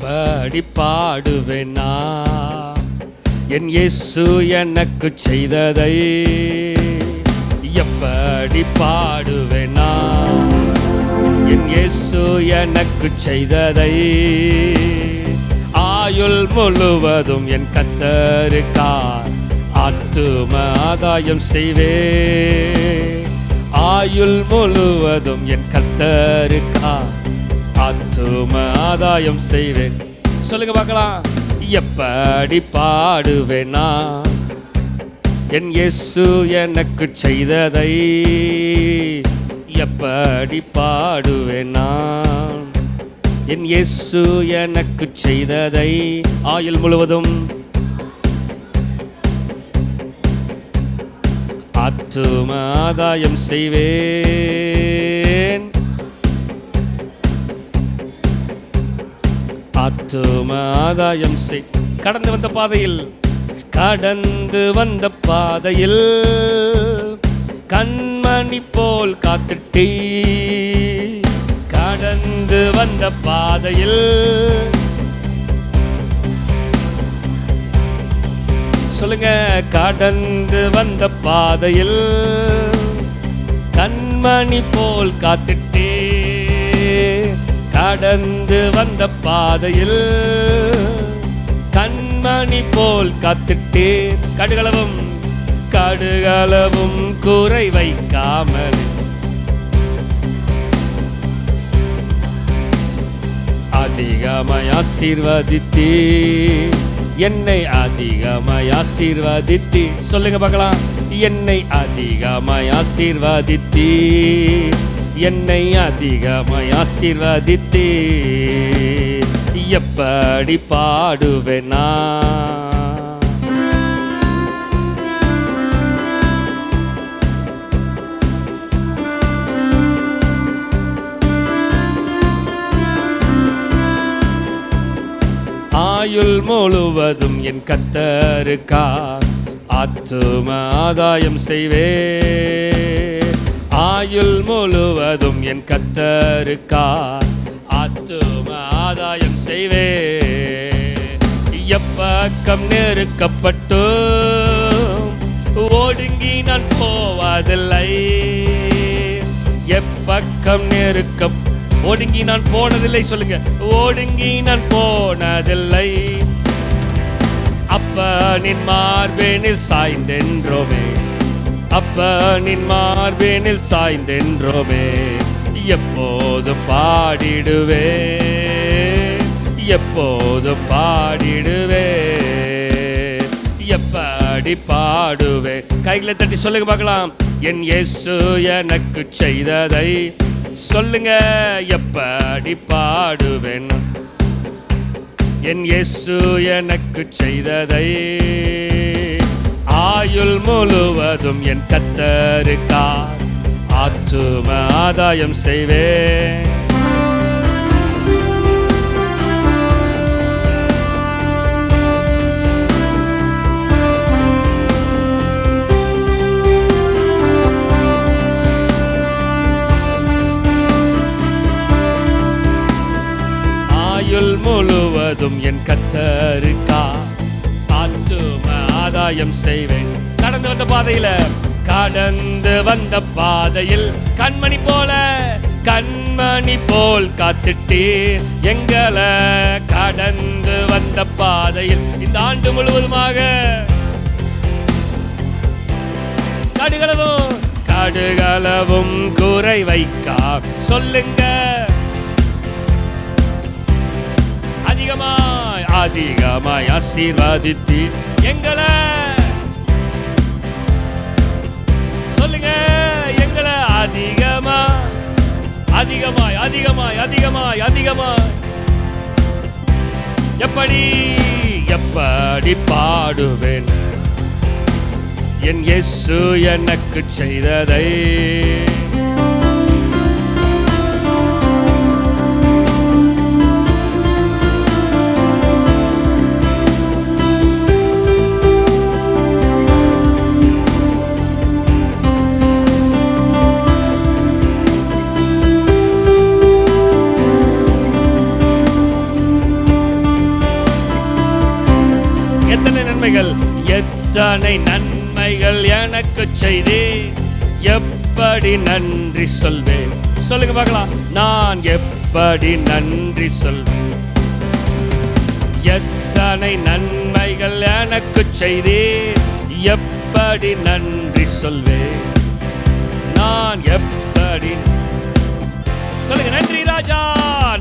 எப்படி பாடுவேனா என் இயேசு எனக்கு செய்ததை? எப்படி பாடுவேனா என் இயேசு எனக்கு செய்ததை? ஆயுள் முழுவதும் என் கர்த்தருக்காய் ஆத்தும ஆதாயம் செய்வே. ஆயுள் முழுவதும் என் கர்த்தருக்காய் ஆத்தும ஆதாயம் செய்வேன். சொல்லுங்க பார்க்கலாம். எப்படி பாடுவேனா என் இயேசு எனக்கு செய்ததை? எப்படி பாடுவேனா என் இயேசு எனக்கு செய்ததை? ஆயுள் முழுவதும் ஆத்தும ஆதாயம் செய்வேன். ஆத்தும ஆதாயம் செய். கடந்து வந்த பாதையில் கண்மணி போல் காத்துட்டீ. கடந்து வந்த பாதையில் சொல்லுங்க. கடந்து வந்த பாதையில் கண்மணி போல் காத்துட்டே. கடந்து வந்த பாதையில் கண்மணி போல் காத்துட்டே. கடுகளவும் குறை வைக்காமல் அதிகமாய் ஆசீர்வதித்தீ. என்னை அதிகமாய் ஆசீர்வதித்தீ. சொல்லுங்க பார்க்கலாம். என்னை அதிகமாய் ஆசீர்வதித்தீ. என்னை அதிகமாய் ஆசீர்வதித்தீ. எப்படி பாடுவேனா ஆயுள் முழுவதும் என் கர்த்தருக்காய் ஆத்தும ஆதாயம் செய்வே. ஆயுள் முழுவதும் என் கர்த்தருக்காய் ஆத்தும ஆதாயம் செய்வே. எப்பக்கம் நெருக்கப்பட்டு ஒடுங்கி நான் போவதில்லை. எப்பக்கம் ஒடுங்கி நான் போனதில்லை. சொல்லுங்க. ஒடுங்கி நான் போனதில்லை. அப்பனின் மார்பேனில் சாய்ந்தென்றோமே. அப்பனின் மார்பேனில் சாய்ந்தென்றோமே. எப்போது பாடிடுவே. எப்போது பாடிடுவே. எப்படி பாடுவே. கைகளை தட்டி சொல்லுங்க பார்க்கலாம். என் இயேசு எனக்கு செய்ததை சொல்லுங்க. எப்படி பாடுவேன் என் இயேசு எனக்கு செய்ததை? ஆயுள் முழுவதும் என் கர்த்தருக்காய் ஆத்தும ஆதாயம் செய்வேன். ஆயுள் முழுவதும் என் கர்த்தருக்காய் ஆத்தும ஆதாயம் செய்வேன். கடந்து வந்த பாதையில கண்மணி போல் காத்துட்டீர் எங்களை. கடந்து வந்த பாதையில் இந்த ஆண்டு முழுவதுமாக கடுகளவும் குறை வைக்கா. சொல்லுங்க. அதிகமாய் ஆசீர்வதித்து எங்களை. சொல்லுங்க. எங்களை அதிகமாய் எப்படி பாடுவேன் என் இயேசு எனக்கு செய்ததை? விடாமல் எத்தனை நன்மைகள் எனக்கு செய்தே, எப்படி நன்றி சொல்வேன்? சொல்லுங்க பார்க்கலாம். நான் எப்படி நன்றி சொல்வேன்? எத்தனை நன்மைகள் எனக்கு செய்தே, எப்படி நன்றி சொல்வேன்? நான் எப்படி சொல்லுங்க. நன்றி ராஜா,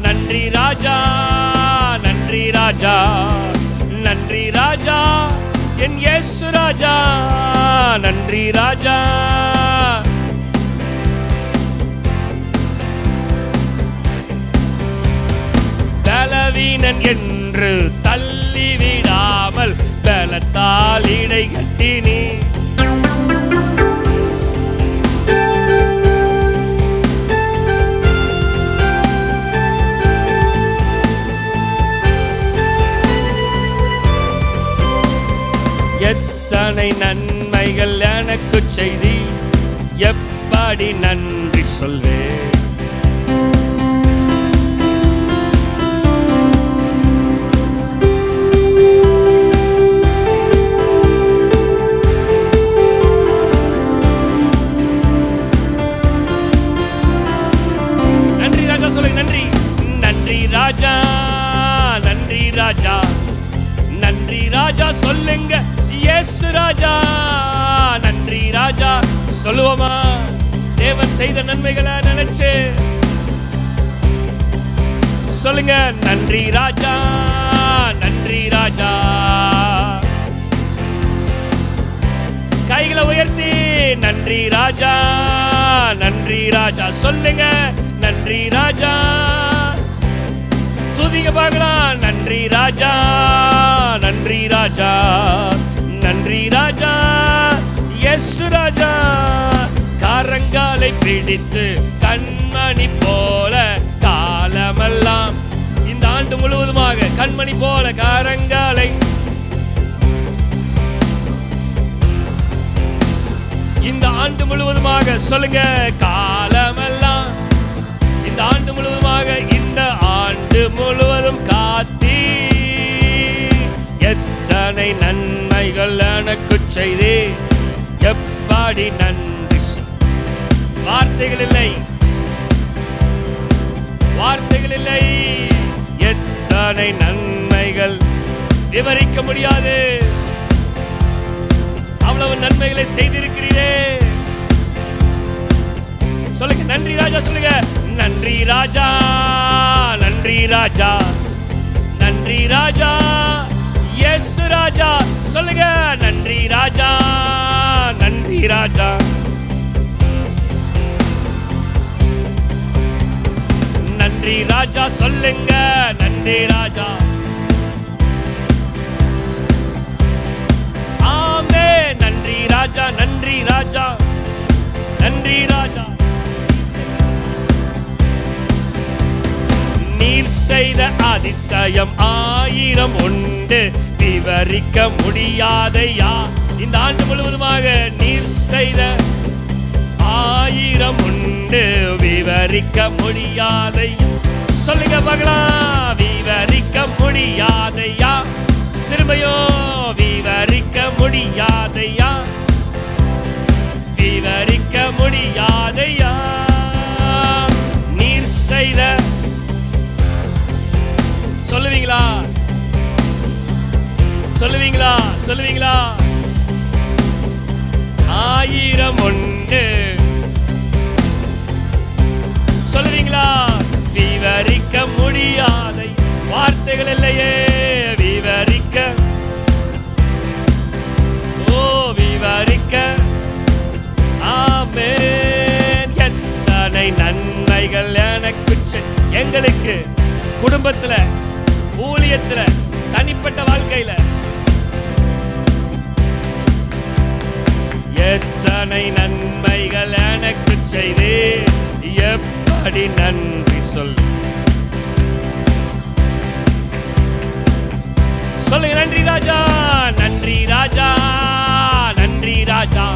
நன்றி ராஜா, நன்றி ராஜா, நன்றி ராஜா, என் இயேசு ராஜா, நன்றி ராஜா. பலவீனன் என்று தள்ளிவிடாமல் பலத்தால் இடை கட்டினி. எத்தனை நன்மைகள் எனக்கு செய்தி, எப்படி நன்றி சொல்வேன்? நன்றி ராஜா, சொல்லுங்க. நன்றி, நன்றி ராஜா, நன்றி ராஜா, நன்றி ராஜா, சொல்லுங்க. இயேசு ராஜா, நன்றி ராஜா. சொல்லுவோமா? தேவன் செய்த நன்மைகளை நினைச்சு சொல்லுங்க. நன்றி ராஜா, நன்றி ராஜா. கைகளை உயர்த்தி நன்றி ராஜா, நன்றி ராஜா சொல்லுங்க. நன்றி ராஜா. துதிக்க பார்க்கலாம். நன்றி ராஜா, நன்றி ராஜா, நன்றி ராஜா, இயேசு ராஜா. கரங்களை பிடித்து கண்மணி போல காலமெல்லாம், இந்த ஆண்டு முழுவதுமாக கண்மணி போல கரங்களை, இந்த ஆண்டு முழுவதுமாக சொல்லுங்க. காலமெல்லாம், இந்த ஆண்டு முழுவதுமாக, இந்த ஆண்டு முழுவதும் காத்தி எத்தனை நன்மைகள் எனக்கு செய்தே, எப்படி நன்றி. வார்த்தைகள் இல்லை, வார்த்தைகள் இல்லை. எத்தனை நன்மைகள் விவரிக்க முடியாது. அவ்வளவு நன்மைகளை செய்திருக்கிறீரே. சொல்லுங்க. நன்றி ராஜா, சொல்லுங்க. நன்றி ராஜா, நன்றி ராஜா, நன்றி ராஜா, இயேசு ராஜா. சொல்லுங்க. நன்றி ராஜா, நன்றி ராஜா, நன்றி ராஜா. சொல்லுங்க. நன்றி ராஜா. ஆமே. நன்றி ராஜா, நன்றி ராஜா, நன்றி ராஜா. நீர் செய்த அதிசயம் ஆயிரம் உண்டு, விவரிக்க முடியாதையா. இந்த ஆண்டு முழுவதுமாக நீர் செய்த ஆயிரம் உண்டு, விவரிக்க முடியாதையா. சொல்லுங்க பார்க்கலாம். விவரிக்க முடியாதையா. திரும்பியும் விவரிக்க முடியாதையா, விவரிக்க முடியாதையா. நீர் செய்த சொல்லுவீங்களா? சொல்லுவீங்களா? சொல்லுவீங்களா? ஆயிரம் உண்டு சொல்லுவீங்களா? விவரிக்க முடியாத வார்த்தைகள் இல்லையே. விவரிக்க, ஓ விவரிக்க. ஆமென். எத்தனை நன்மைகள் எனக்கு, எங்களுக்கு குடும்பத்துல, ஊழியத்துல, தனிப்பட்ட வாழ்க்கையில எத்தனை நன்மைகள் எனக்கு செய்தே, எப்படி நன்றி சொல். சொல்லுங்க. நன்றி ராஜா, நன்றி ராஜா, நன்றி ராஜா,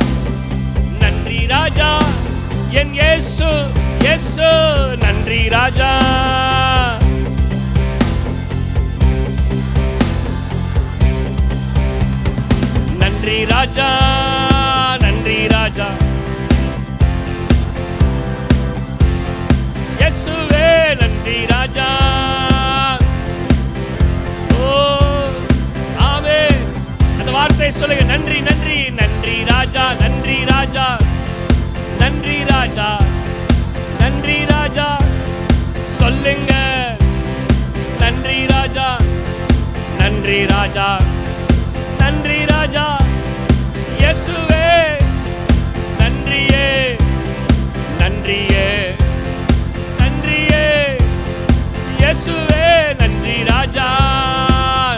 நன்றி ராஜா, என் இயேசு, இயேசு. நன்றி ராஜா. நன்றி ராஜா, நன்றி ராஜா. இயேசுவே நன்றி ராஜா. ஓ ஆமென். அந்த வார்த்தை சொல்லுங்க, நன்றி நன்றி நன்றி ராஜா, நன்றி ராஜா, நன்றி ராஜா, நன்றி ராஜா. சொல்லுங்க, நன்றி ராஜா, நன்றி ராஜா, நன்றி ராஜா. இயேசுவே நன்றியே, நன்றியே, நன்றியே. இயேசுவே நன்றி ராஜா,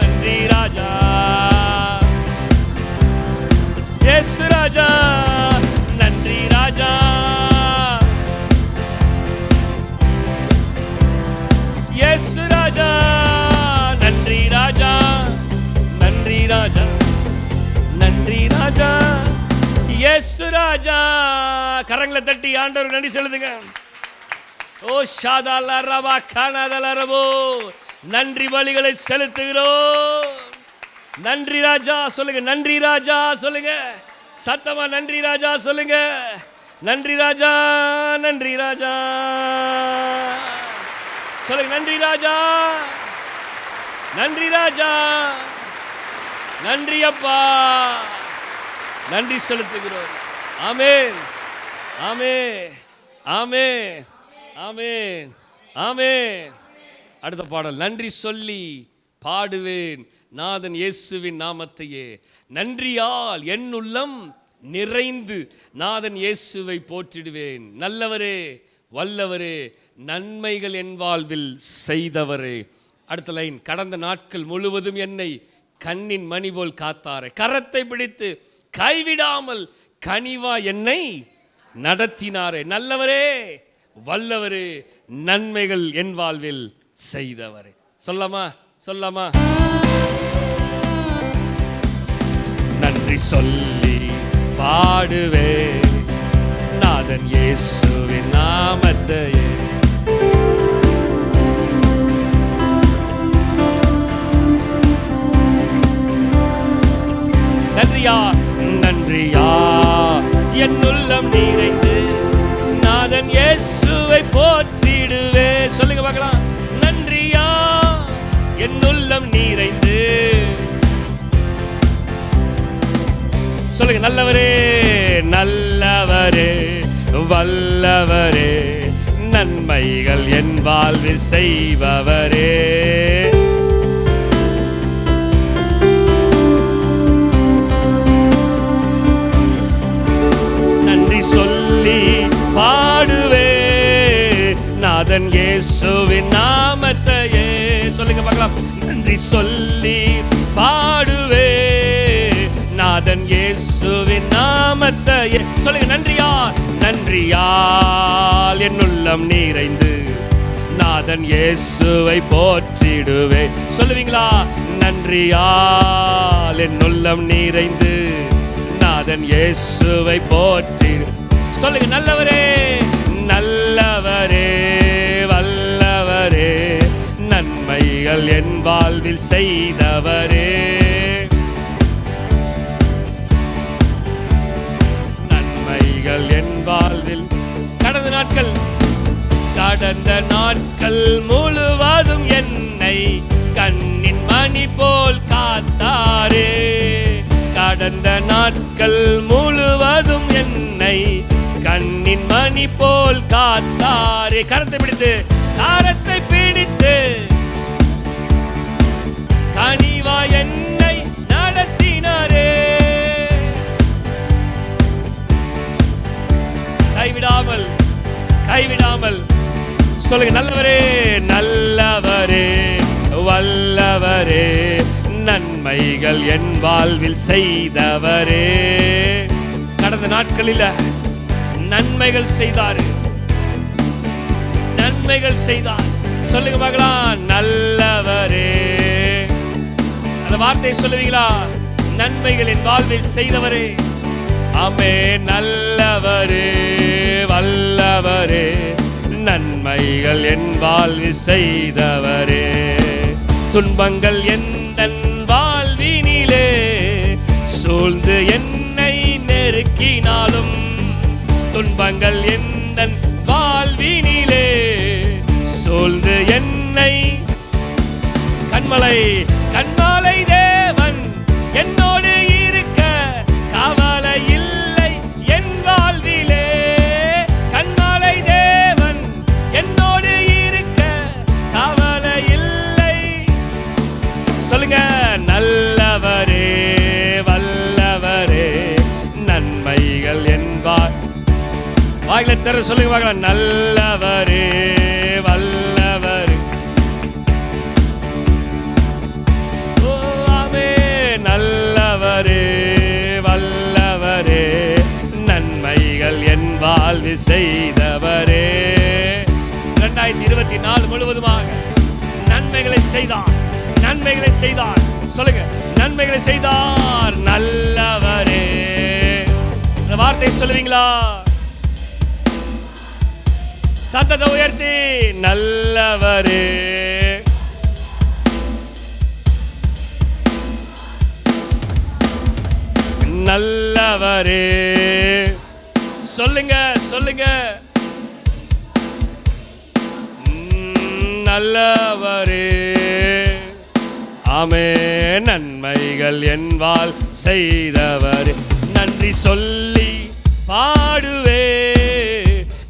நன்றி ராஜா. இயேசு ராஜா, நன்றி ராஜா. இயேசு ராஜா, நன்றி ராஜா, நன்றி ராஜா, நன்றி ராஜா. இயேசு ராஜா. கரங்களை தட்டி ஆண்டவருக்கு நன்றி செலுத்துங்க. ஓ ஷாதாலா ரபா கானாதலா ரபோ. நன்றி பலிகளை செலுத்துகிறோம். நன்றி ராஜா சொல்லுங்க, நன்றி ராஜா சொல்லுங்க, சத்தமா நன்றி ராஜா சொல்லுங்க. நன்றி ராஜா, நன்றி ராஜா சொல்லுங்க. நன்றி ராஜா, நன்றி ராஜா, நன்றி அப்பா, நன்றி செலுத்துகிறோம். ஆமென், ஆமென், ஆமென், ஆமென், ஆமென். அடுத்த பாடல், நன்றி சொல்லி பாடுவேன் நாதன் இயேசுவின் நாமத்தையே. நன்றியால் என் உள்ளம் நிறைந்து நாதன் இயேசுவை போற்றிடுவேன். நல்லவரே, வல்லவரே, நன்மைகள் என் வாழ்வில் செய்தவரே. அடுத்த லைன், கடந்த நாட்கள் முழுவதும் என்னை கண்ணின் மணி போல் காத்தாரே. கரத்தை பிடித்து கைவிடாமல் கனிவா என்னை நடத்தினாரே. நல்லவரே, வல்லவரே, நன்மைகள் என் வாழ்வில் செய்தவரே. சொல்லாமா, சொல்லாமா. நன்றி சொல்லி பாடுவே நாதன் இயேசுவின் நாமத்தையே. நன்றியா, நன்றியா என் உள்ளம் நிறைந்து நாதன் இயேசுவை போற்றிடுவே. சொல்லுங்க பார்க்கலாம். நன்றியா என் உள்ளம் நிறைந்து. சொல்லுங்க, நல்லவரே, நல்லவரே, வல்லவரே, நன்மைகள் என் வாழ்வில் செய்பவரே. நன்றி சொல்லி பாடுவே நாதன் இயேசுவின் நாமத்தையே. சொல்லுங்க பார்க்கலாம். நன்றி சொல்லி பாடுவே நாதன் இயேசுவின் நாமத்தையே. சொல்லுங்க, நன்றியால், நன்றியால் என் உள்ளம் நிறைந்து நாதன் இயேசுவை போற்றிடுவே. சொல்லுவீங்களா? நன்றியால் என் உள்ளம் நிறைந்து நாதன் இயேசுவை போற்றிடு. சொல்லுங்க, நல்லவரே, நல்லவரே, வல்லவரே, நன்மைகள் என் வாழ்வில் செய்தவரே. நன்மைகள் என் வாழ்வில். கடந்த நாட்கள், கடந்த நாட்கள் முழுவதும் என்னை கண்ணின் மணி போல் காத்தாரே. கடந்த நாட்கள் முழுவதும் என்னை கண்ணின் மணி போல் காத்தாரே. கரத்தை பிடித்து, கரத்தை பிடித்து கனிவா என்னை நடத்தினாரே. கைவிடாமல், கைவிடாமல். சொல்லுங்க, நல்லவரே, நல்லவரே, வல்லவரே, நன்மைகள் என் வாழ்வில் செய்தவரே. கடந்த நாட்களில் நன்மைகள் செய்தார், நன்மைகள் செய்தார். சொல்லுங்க பார்க்கலாம். நல்லவரே. அந்த வார்த்தையை சொல்லுவீங்களா? நன்மைகள் என் வாழ்வில் செய்தவரே. ஆமே. நல்லவரே, வல்லவரே, நன்மைகள் என் வாழ்வில் செய்தவரே. துன்பங்கள் என் வாழ்வினிலே சூழ்ந்து என்னை நெருக்கினாலும் துன்பங்கள் எந்தன் வாழ்வினிலே சூழ்ந்து என்னை கண்மலை தேவன் என்னோடு இருக்க கவலை இல்லை என் வாழ்விலே. கண்மலை தேவன் என்னோடு இருக்க கவலை இல்லை. சொல்லுங்க, நல்லவரே வல்லவரே நன்மைகள் என்பார். வாயில திற சொல்லுங்க பார்க்கலாம். நல்லவரே வல்லவரே, நல்லவரே வல்லவரே நன்மைகள் என் வாழ்வு செய்தவரே. 2024 முழுவதுமாக நன்மைகளை செய்தார், நன்மைகளை செய்தார். சொல்லுங்க, நன்மைகளை செய்தார். நல்லவரே, இந்த வார்த்தை சொல்லுவீங்களா? சத்தத்தை உயர்த்தி, நல்லவரே நல்லவரே. சொல்லுங்க சொல்லுங்க, நல்லவரே. ஆமே, நன்மைகள் என்பால் செய்தவரே. நன்றி சொல்லி பாடுவே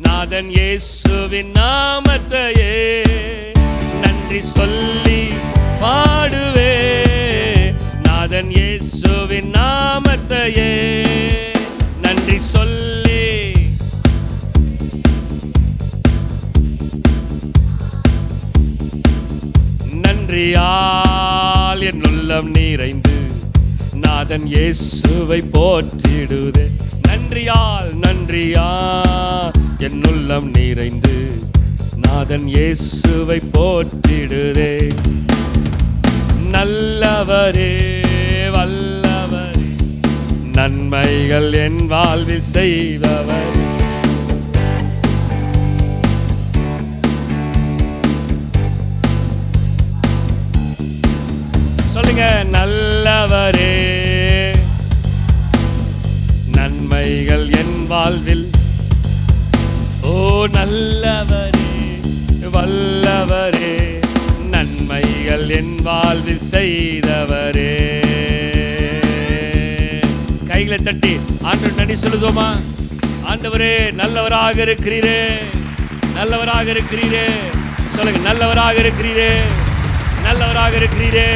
நாதன் இயேசுவின் நாமத்தையே. நன்றி சொல்லி பாடுவே நாதன் இயேசுவின் நாமத்தையே. நன்றி சொல்லி நன்றியால் என் உள்ளம் நிறைந்து நாதன் இயேசுவை போற்றிடுதே. நன்றியால் நன்றியால் என் உள்ளம் நிறைந்து நாதன் இயேசுவை போற்றிடுதே. நல்லவரே வல்லவரே நன்மைகள் என் வாழ்வில் செய்பவர். சொல்லுங்க, நல்லவரே நன்மைகள் என் வாழ்வில். ஓ நல்லவரே வல்லவரே நன்மைகள் என் வாழ்வில் செய்தவரே. கைகளை தட்டி ஆண்டவர் நன்றி சொல்லுதோமா? ஆண்டவரே நல்லவராக இருக்கிறீரே, நல்லவராக இருக்கிறீரே. சொல்லுங்க, நல்லவராக இருக்கிறீரே, நல்லவராக இருக்கிறீரே.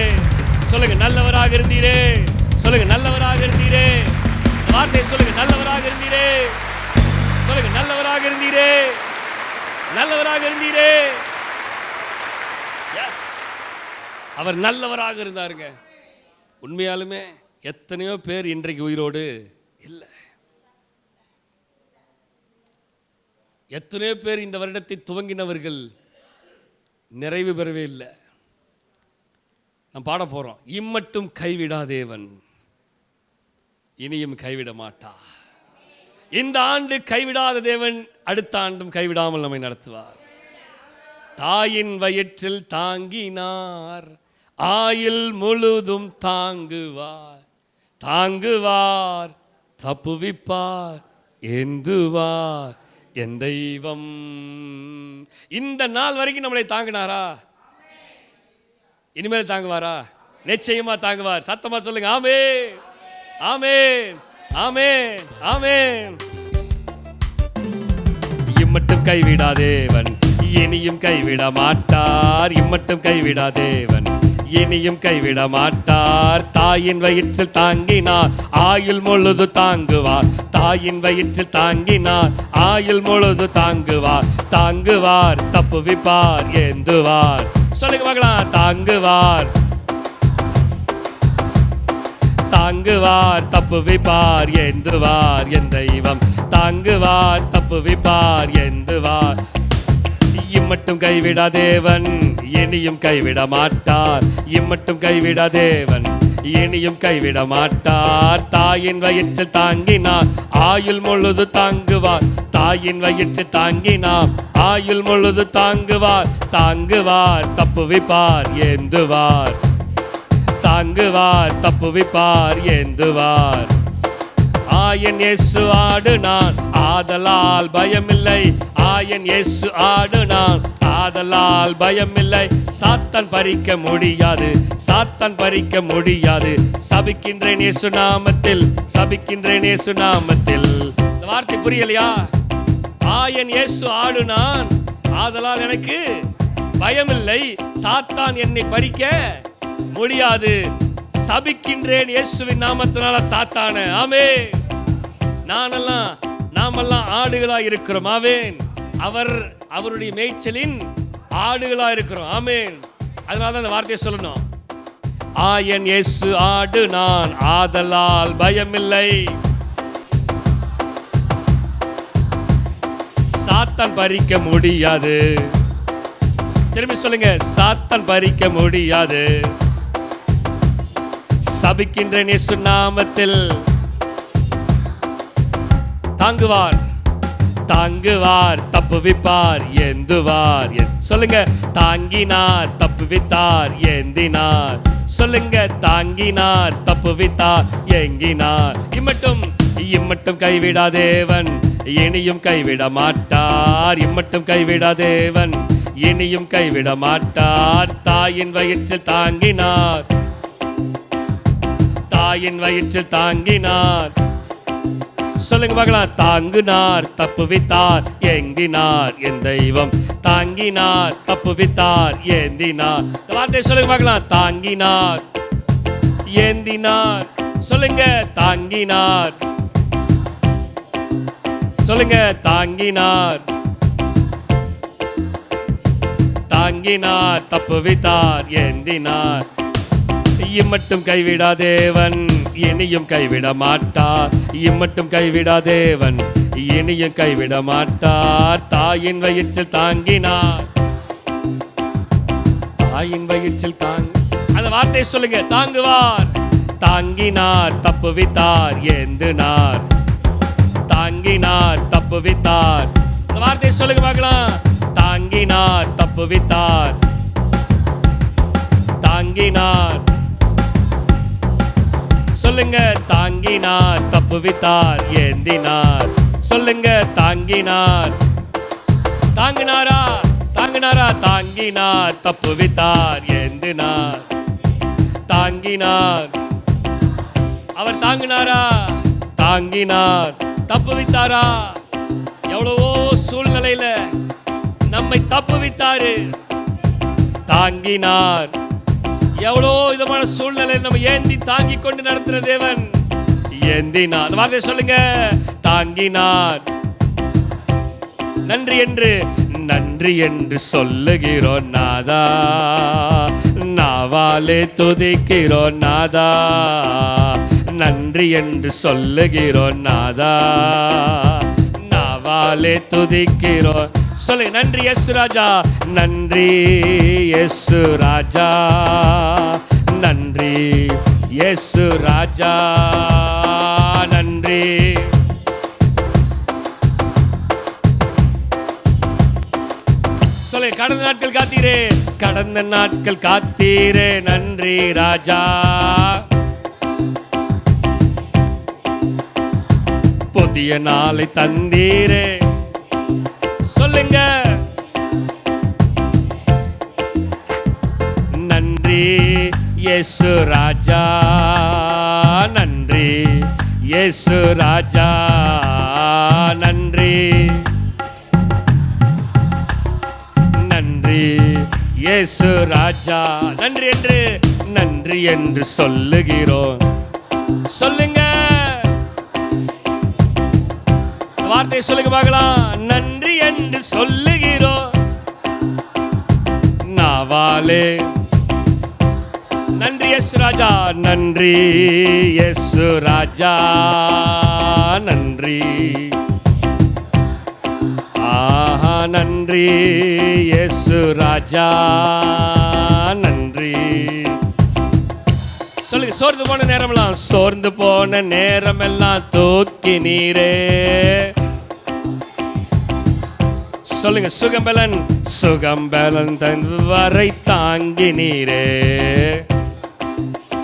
சொல்லுங்க, நல்லவராக இருந்தீரே. சொல்லுங்க, நல்லவராக இருந்தீரே. வார்த்தை சொல்லுங்க, நல்லவராக இருந்தீரே. சொல்லுங்க, நல்லவராக இருந்தீரே, நல்லவராக இருந்தீரே. அவர் நல்லவராக இருந்தாருங்க. உண்மையாலுமே எத்தனையோ பேர் இன்றைக்கு உயிரோடு இல்லை. எத்தனையோ பேர் இந்த வருடத்தை துவங்கினவர்கள் நிறைவு பெறவே இல்லை. நாம் பாட போறோம், இம்மட்டும் கைவிடா தேவன் இனியும் கைவிட மாட்டார். இந்த ஆண்டு கைவிடாத தேவன் அடுத்த ஆண்டும் கைவிடாமல் நம்மை நடத்துவார். தாயின் வயிற்றில் தாங்கினார், ஆயுள் முழுதும் தாங்குவார். தாங்குவார், தப்புவிப்பார், ஏந்துவார் என் தெய்வம். இந்த நாள் வரைக்கும் நம்மளை தாங்கினாரா? இனிமேல் தாங்குவாரா? நிச்சயமா தாங்குவார். சத்தமா சொல்லுங்க, ஆமென் ஆமென் ஆமென் ஆமென். இம்மட்டும் கைவிடா தேவன் இனியும் கைவிட மாட்டார். இம்மட்டும் கைவிடா தேவன் இனியும் கைவிட மாட்டார். தாயின் வயிற்றில் தாங்கினார், ஆயுள் முழுது தாங்குவார். தாயின் வயிற்றில் தாங்கினார், ஆயுள் முழுது தாங்குவார். தாங்குவார், தப்புவிப்பார், ஏந்துவார். சொல்லுங்க பார்க்கலாம், தாங்குவார் தாங்குவார், தப்புவிப்பார், ஏந்துவார் என் தெய்வம். தாங்குவார், தப்புவிப்பார், ஏந்துவார். இம்மட்டும் கைவிடா தேவன் இனியும் கைவிட மாட்டார். இம்மட்டும் கைவிடா தேவன் இனியும் கைவிட மாட்டார். தாயின் வயிற்றில் தாங்கினார், ஆயுள் முழுது தாங்குவார். தாயின் வயிற்றில் தாங்கினார், ஆயுள் முழுது தாங்குவார். தாங்குவார், தப்புவிப்பார், ஏந்துவார். தாங்குவார், தப்புவிப்பார், ஏந்துவார். ஆயன் இயேசு ஆடு நான், ஆதலால் பயமில்லை. ஆயன் இயேசு ஆடு நான், ஆதலால் பயமில்லை. சாத்தான் பறிக்க முடியாது, சாத்தான் பறிக்க முடியாது. சபிக்கின்றேன் இயேசு நாமத்தில், சபிக்கின்றேன் இயேசு நாமத்தில். இந்த வார்த்தை புரியலையா? ஆயன் இயேசு ஆடு நான், ஆதலால் எனக்கு பயமில்லை. சாத்தான் என்னை பறிக்க முடியாது. சபிக்கின்றேன் இயேசுவின் நாமத்தினால சாத்தான. ஆமென். நாமெல்லாம் ஆடுகளா இருக்கிறோம். ஆமென். அவருடைய மேய்ச்சலின் ஆடுகளா இருக்கிறோம். ஆமென். அதனால தான் இந்த வார்த்தையை சொல்லணும். ஆயன் இயேசு ஆடு நான், ஆதலால் பயமில்லை. சாத்தான் பறிக்க முடியாது. திரும்பி சொல்லுங்க, சாத்தான் பறிக்க முடியாது. சபிக்கின்றேன் இயேசு நாமத்தில். தாங்குவார், தாங்குவார், தப்புவிப்பார், ஏந்துவார். சொல்லுங்க, தாங்கினார், தப்புவித்தார், ஏந்தினார். சொல்லுங்க, தாங்கினார், தப்புவித்தார், ஏங்கினார். இம்மட்டும் கைவிடா தேவன், இனியும் கைவிட மாட்டார். இம்மட்டும் கைவிடா தேவன், இனியும் கைவிட மாட்டார். தாயின் வயிற்றில் தாங்கினார், தாயின் வயிற்றில் தாங்கினார். சொல்லுங்க பார்க்கலாம், தாங்கினார், தப்புவித்தார், ஏந்தினார். என் தெய்வம் தாங்கினார், தப்புவித்தார், ஏந்தினார். இந்த வார்த்தை சொல்லுங்க பார்க்கலாம், தாங்கினார், ஏந்தினார். சொல்லுங்க, தாங்கினார். சொல்லுங்க, தாங்கினார், தாங்கினார், தப்புவித்தார், ஏந்தினார். இம்மட்டும் கைவிடா தேவன், இனியும் கைவிட மாட்டார். இம்மட்டும் கைவிடா தேவன், இனியும் கைவிட மாட்டார். தாயின் வயிற்றில் தாங்கினார், தாயின் வயிற்றில் அந்த வார்த்தை சொல்லுங்க, தாங்குவார், தாங்கினார், தப்புவித்தார், ஏந்தினார். தாங்கினார், தப்புவித்தார். இந்த வார்த்தை சொல்லுங்க பார்க்கலாம், தாங்கினார், தப்புவித்தார், தாங்கினார். சொல்லுங்க, தாங்கினார், தப்புவித்தார், ஏந்தினார். சொல்லுங்க, தாங்கினார். தாங்கினாரா? தாங்கினாரா? தாங்கினார், தப்புவித்தார், ஏந்தினார். தாங்கினார். அவர் தாங்கினாரா? தாங்கினார். தப்புவித்தாரா? எவ்வளவோ சூழ்நிலையில நம்மை தப்புவித்தாரு. தாங்கினார். எவ்வளோ விதமான சூழ்நிலை நம்ம ஏந்தி தாங்கி கொண்டு நடத்துற தேவன். ஏந்தினார். அந்த வார்த்தை சொல்லுங்க, தாங்கினார். நன்றி என்று சொல்லுகிறோம் நாதா, நாவாலே துதிக்கிறோம் நாதா. நன்றி என்று சொல்லுகிறோம் நாதா, நாவாலே துதிக்கிறோம். சொல்லுங்க, நன்றி இயேசு ராஜா, நன்றி இயேசு ராஜா, நன்றி இயேசு ராஜா, நன்றி. சொல்லுங்க, கடந்த நாட்கள் காத்தீரே, கடந்த நாட்கள் காத்தீரே, நன்றி ராஜா. புதிய நாளை தந்தீரே. சொல்லுங்க, நன்றி இயேசு ராஜா, நன்றி இயேசு ராஜா, நன்றி. நன்றி இயேசு ராஜா. நன்றி என்று சொல்லுகிறோம். சொல்லுங்க, வார்த்தை சொல்லுங்க பார்க்கலாம், நன்றி என்று சொல்லுகிறோம் நாவாலே. நன்றி இயேசு ராஜா, நன்றி இயேசு ராஜா, நன்றி. ஆஹா, நன்றி இயேசு ராஜா, நன்றி. சொல்லுங்க, சோர்ந்து போன நேரமெல்லாம், சோர்ந்து போன நேரமெல்லாம் தூக்கி நீரே. சொல்லுங்க, சுகம்பலன் தன் வரை தாங்கி நீரே.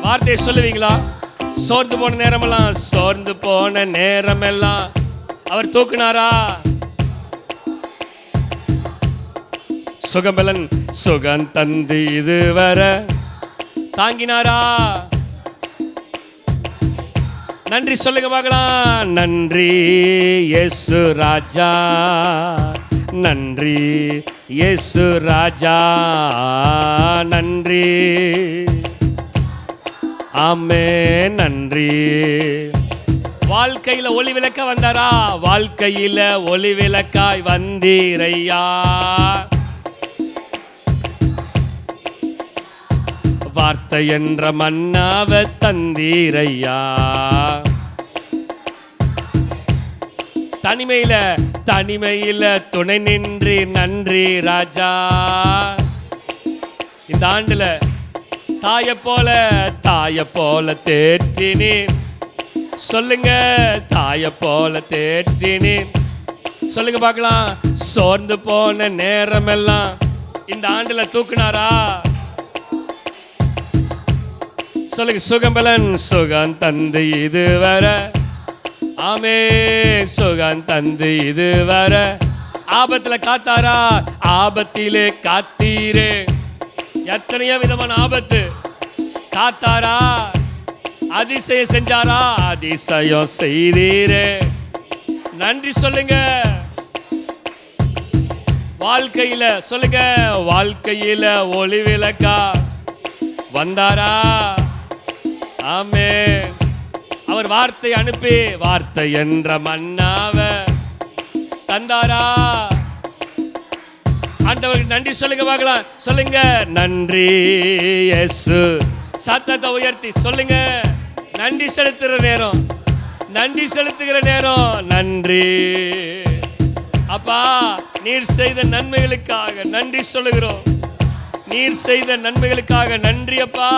வார்த்தையை சொல்லுவீங்களா? சோர்ந்து போன நேரமெல்லாம், சோர்ந்து போன நேரமெல்லாம் அவர் தூக்குனாரா? சுகபலன் சுகம் தந்து இதுவரை தாங்கினாரா? நன்றி சொல்லுங்க பார்க்கலாம். நன்றி இயேசு ராஜா, நன்றி இயேசு ராஜா, நன்றி. ஆமென், நன்றி. வாழ்க்கையில ஒளி விளக்க வந்தாரா? வாழ்க்கையில ஒளி விளக்காய் வந்தீரையா. வார்த்தை என்ற மன்னாவை தந்தீரையா. தனிமையில துணை நின்று நன்றி ராஜா. இந்த ஆண்டுல தாய போல தேற்றினீர். சொல்லுங்க, தாய போல தேற்றினீர். சொல்லுங்க பார்க்கலாம். சோர்ந்து போன நேரமெல்லாம் இந்த ஆண்டுல தூக்குனாரா? சொல்லுங்க. சுகபலன் சுகம் தந்து இதுவரை. ஆமென், சுகம் தந்து இதுவரை. ஆபத்துல காத்தாரா? ஆபத்திலே காத்தீரே. எத்தனையோ விதமான ஆபத்து காத்தாரா? அதிசயம் செஞ்சாரா? அதிசயம் செய்தீரே. நன்றி சொல்லுங்க. வாழ்க்கையில சொல்லுங்க, வாழ்க்கையில ஒளி விளக்கா வந்தாரா? ஆமென். அவர் வார்த்தை அனுப்பி வார்த்தை என்ற மன்னாவை தந்தாரா? ஆண்டவருக்கு நன்றி சொல்லுங்க பார்க்கலாம். சொல்லுங்க, நன்றி இயேசு. சத்தத்தை உயர்த்தி சொல்லுங்க. நன்றி செலுத்துகிற நேரம், நன்றி செலுத்துகிற நேரம். நன்றி அப்பா, நீர் செய்த நன்மைகளுக்காக நன்றி சொல்லுகிறோம். நீர் செய்த நன்மைகளுக்காக நன்றி அப்பா.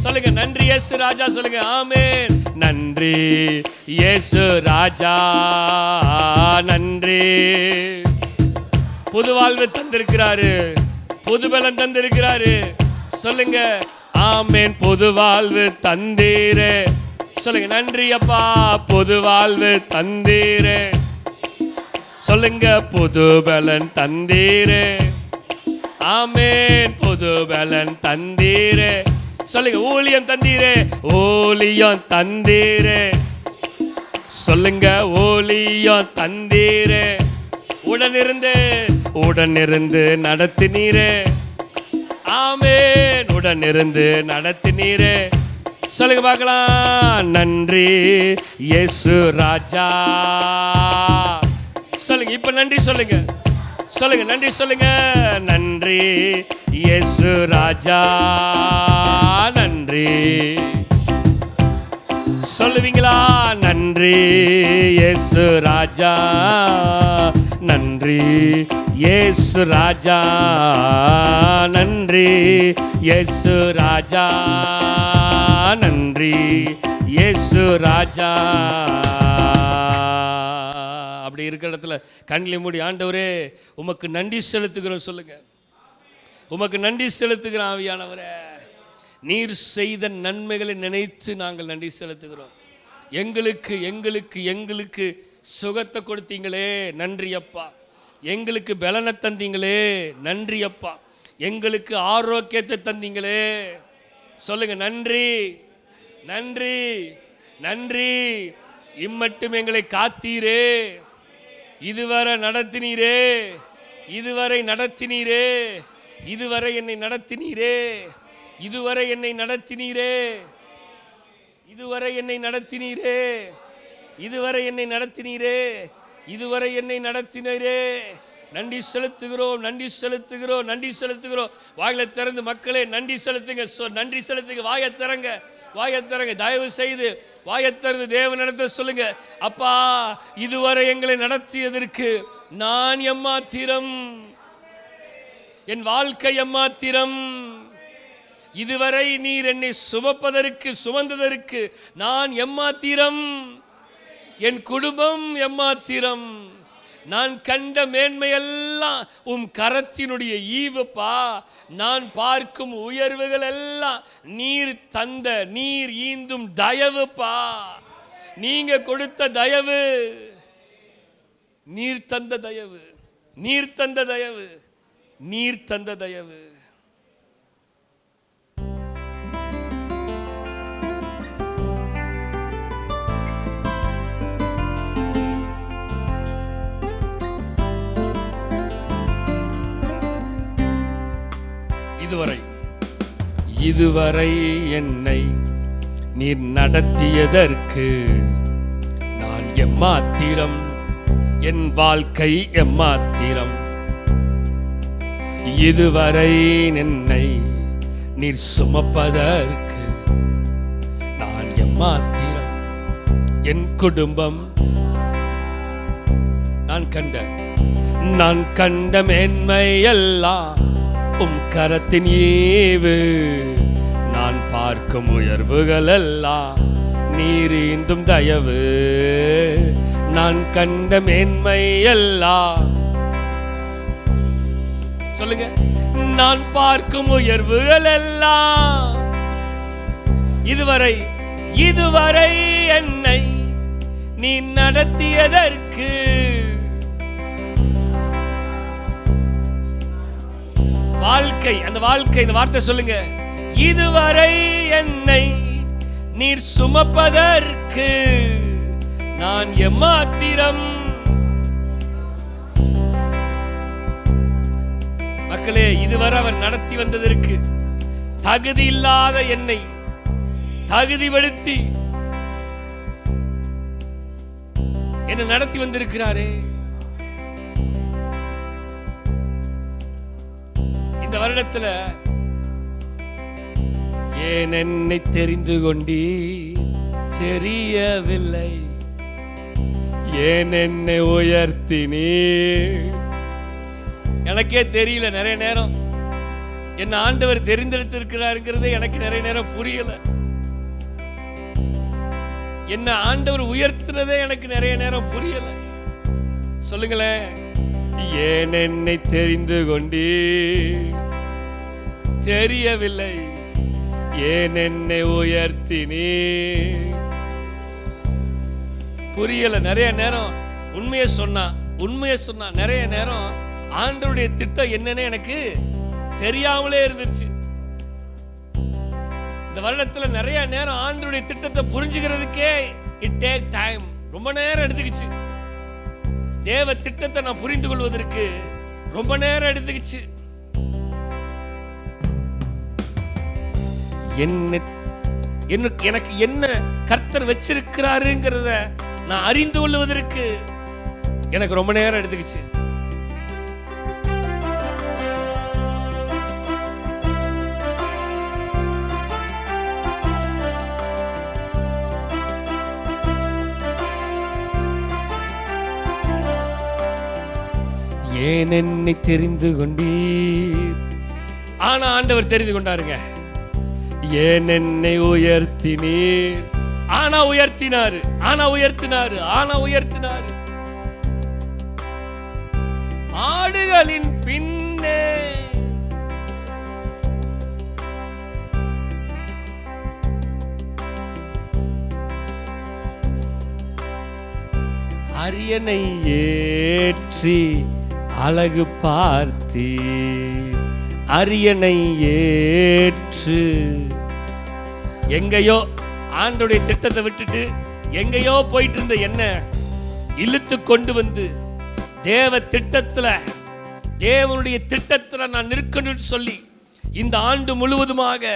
சொல்லுங்க, நன்றி இயேசு ராஜா. சொல்லுங்க, ஆமென். நன்றி இயேசு ராஜா, நன்றி. புது வாழ்வு தந்திருக்கிறாரு, புது பலன் தந்திருக்கிறாரு. சொல்லுங்க, ஆமென். புது வாழ்வு தந்தீரே. சொல்லுங்க, நன்றி அப்பா, புது வாழ்வு தந்தீரே. சொல்லுங்க, புது பலன் தந்தீரே. ஆமென், புது பலன் தந்தீரே. சொல்லுங்க, ஊழியம் தந்தீரே, ஊழியம் தந்தீரே. சொல்லுங்க, ஊழியம் தந்தீரே. உடனிருந்து நடத்தினீரே. ஆமென், உடனிருந்து நடத்தினீரே. சொல்லுங்க பார்க்கலாம். நன்றி இயேசு ராஜா. சொல்லுங்க, இப்ப நன்றி சொல்லுங்க. சொல்லுங்க, நன்றி சொல்லுங்க. நன்றி இயேசு ராஜா, நன்றி. சொல்லுவீங்களா? நன்றி இயேசு ராஜா, நன்றி இயேசு ராஜா, நன்றி இயேசு ராஜா, நன்றி இயேசு ராஜா. அப்படி இருக்கிற இடத்துல கண்களை மூடி, ஆண்டவரே உமக்கு நன்றி செலுத்துகிறோம் சொல்லுங்க. உமக்கு நன்றி செலுத்துகிறோம் ஆவியானவரே. நீர் செய்த நன்மைகளை நினைத்து நாங்கள் நன்றி செலுத்துகிறோம். எங்களுக்கு எங்களுக்கு எங்களுக்கு சுகத்தை கொடுத்தீங்களே, நன்றி அப்பா. எங்களுக்கு பலனை தந்தீங்களே, நன்றி அப்பா. எங்களுக்கு ஆரோக்கியத்தை தந்தீங்களே, சொல்லுங்க, நன்றி நன்றி நன்றி. இம்மட்டும் எங்களை காத்தீரே, இதுவரை நடத்தினீரே, இதுவரை நடத்தினீரே, இதுவரை என்னை நடத்தினீரே, இதுவரை என்னை நடத்தினீரே, இதுவரை என்னை நடத்தினீரே, இதுவரை என்னை நடத்தினீரே, இதுவரை என்னை நடத்தினீரே. நன்றி செலுத்துகிறோம், நன்றி செலுத்துகிறோம், நன்றி செலுத்துகிறோம். வாயில திறந்து மக்களே நன்றி செலுத்துங்க. நன்றி செலுத்துங்க. வாயத்திறங்க, வாயத்திறங்க. தயவு செய்து வாயத்திறந்து தேவனிடத்தில் சொல்லுங்க, அப்பா இதுவரை எங்களை நடத்தியதற்கு நான் எம்மாத்திரம், என் வாழ்க்கை எம்மாத்திரம். இதுவரை நீர் என்னை சுமந்ததற்கு நான் எம்மாத்திரம், என் குடும்பம் எம்மாத்திரம். நான் கண்ட மேன்மையெல்லாம் கரத்தினுடைய ஈவுப்பா. நான் பார்க்கும் உயர்வுகள் எல்லாம் நீர் ஈந்தும் தயவுப்பா. நீங்க கொடுத்த தயவு, நீர் தந்த தயவு, நீர் தந்த தயவு, நீர் தந்த தயவு. இதுவரை என்னை நீர் நடத்தியதற்கு நான் எம்மாத்திரம், என் வாழ்க்கை எம்மாத்திரம். இதுவரை என்னை நீர் சுமப்பதற்கு நான் எம்மாத்திரம், என் குடும்பம் நான் கண்ட மேன்மை எல்லாம் கரத்தின் ஈவு. நான் பார்க்கும் உயர்வுகள் எல்லாம் நீர் ஈந்தும் தயவு. நான் கண்ட மேன்மை எல்லாம், சொல்லுங்க, நான் பார்க்கும் உயர்வுகள் எல்லாம் இதுவரை என்னை நீ நடத்தியதற்கு அந்த வாழ்க்கை, இந்த வார்த்தை சொல்லுங்க. இதுவரை என்னை நீர் சுமப்பதற்கு நான் எம்மாத்திரம். மக்களே, இதுவரை அவர் நடத்தி வந்ததற்கு தகுதி இல்லாத என்னை தகுதிப்படுத்தி என்னை நடத்தி வந்திருக்கிறாரே. இந்த வருடத்துல ஏன் என்னை தெரிந்து கொண்டீ தெரியவில்லை, ஏன் என்னை உயர்த்தினீ எனக்கே தெரியல. நிறைய நேரம் என்ன ஆண்டவர் தெரிந்தெடுத்திருக்கிறாருங்கிறதே எனக்கு நிறைய நேரம் புரியல. என்ன ஆண்டவர் உயர்த்தினதே எனக்கு நிறைய நேரம் புரியல. சொல்லுங்களேன், ஏன் என்னை தெரிந்து கொண்டீ தெரியவில்லை, ஏன் என்னை உயர்த்தினீ புரியல. நிறைய நேரம் உண்மையை சொன்னா நிறைய நேரம் ஆண்டவருடைய திட்டம் என்னன்னு எனக்கு தெரியாமலே இருந்துச்சு. இந்த வருடத்துல நிறைய நேரம் ஆண்டவருடைய திட்டத்தை புரிஞ்சுக்கிறதுக்கே இட் டேக் டைம், ரொம்ப நேரம் எடுத்துக்கிச்சு. தேவ திட்டத்தை நான் புரிந்து கொள்வதற்கு ரொம்ப நேரம் எடுத்துக்கிச்சு. எனக்கு என்ன கர்த்தர் வச்சிருக்கிறாருங்கிறத நான் அறிந்து கொள்வதற்கு எனக்கு ரொம்ப நேரம் எடுத்துக்கிச்சு. ஏன் என்னை தெரிந்து கொண்டீர், ஆனா ஆண்டவர் தெரிந்து கொண்டாருங்க. ஏன் என்னை உயர்த்தினீர், ஆனா உயர்த்தினாரு. ஆடுகளின் பின்னே அரியணை ஏற்றி அழகு பார்த்தி, அரியணை ஏற்று எங்கேயோ ஆண்டோடைய திட்டத்தை விட்டுட்டு எங்கேயோ போயிட்டு இருந்த என்ன இழுத்து கொண்டு வந்து தேவ திட்டத்துல, தேவனுடைய திட்டத்துல நான் நிற்கணும்னு சொல்லி இந்த ஆண்டு முழுவதுமாக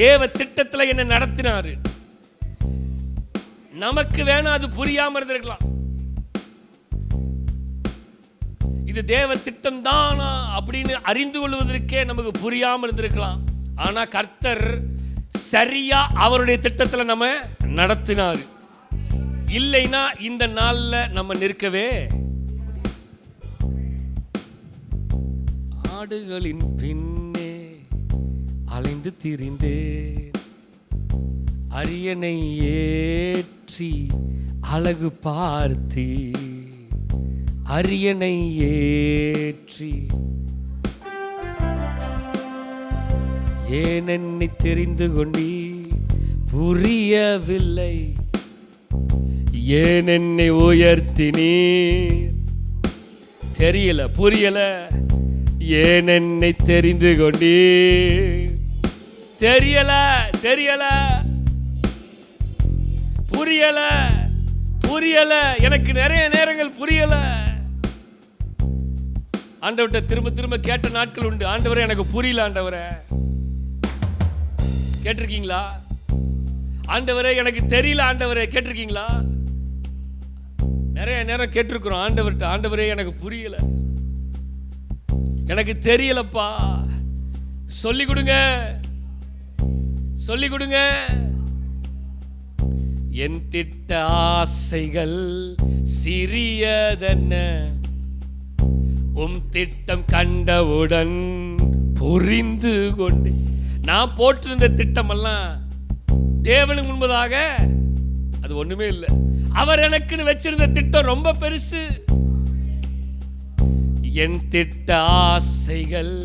தேவ திட்டத்துல என்ன நடத்தினாரு. நமக்கு வேணா அது புரியாம இருந்திருக்கலாம், இது தேவ திட்டம் தானா அப்படின்னு அறிந்து கொள்வதற்கே நமக்கு புரியாம இருந்திருக்கலாம். ஆனா கர்த்தர் சரியா அவருடைய திட்டத்துல நம்ம நடத்தினார். இல்லைன்னா இந்த நாள்ல நம்ம நிற்கவே. ஆடுகளின் பின்னே அலைந்து திரிந்தேன், அரியணை ஏற்றி அழகு பார்த்தி, அரியணை ஏற்றி ஏன் என்னை தெரிந்து கொண்டீ புரியவில்லை, ஏன் என்னை உயர்த்தினீர் தெரியல, புரியல, ஏன் என்னை தெரிந்து கொண்டீர் தெரியல, தெரியல, புரியல, புரியல, எனக்கு நிறைய நேரங்கள் புரியல. ஆண்டவர்கிட்ட திரும்ப திரும்ப கேட்ட நாட்கள் உண்டு. ஆண்டவரே எனக்கு புரியல ஆண்டவரே. கேட்டிருக்கீங்களா? ஆண்டவரே எனக்கு தெரியல ஆண்டவரே, கேட்டிருக்கீங்களா? நிறைய நேரம் கேட்டிருக்கிறோம் ஆண்டவர்கிட்ட, ஆண்டவரே எனக்கு புரியல, எனக்கு தெரியலப்பா, சொல்லி கொடுங்க, சொல்லி கொடுங்க. என் திட்ட ஆசைகள் சிறியதென்ன, உம் திட்டம் கண்டவுடன் புரிந்து கொண்டு. நான் போட்டிருந்த திட்டம் எல்லாம் தேவனுக்கு முன்பதாக அது ஒண்ணுமே இல்லை. அவர் எனக்குன்னு வச்சிருந்த திட்டம் ரொம்ப பெருசு. என் திட்ட ஆசைகள்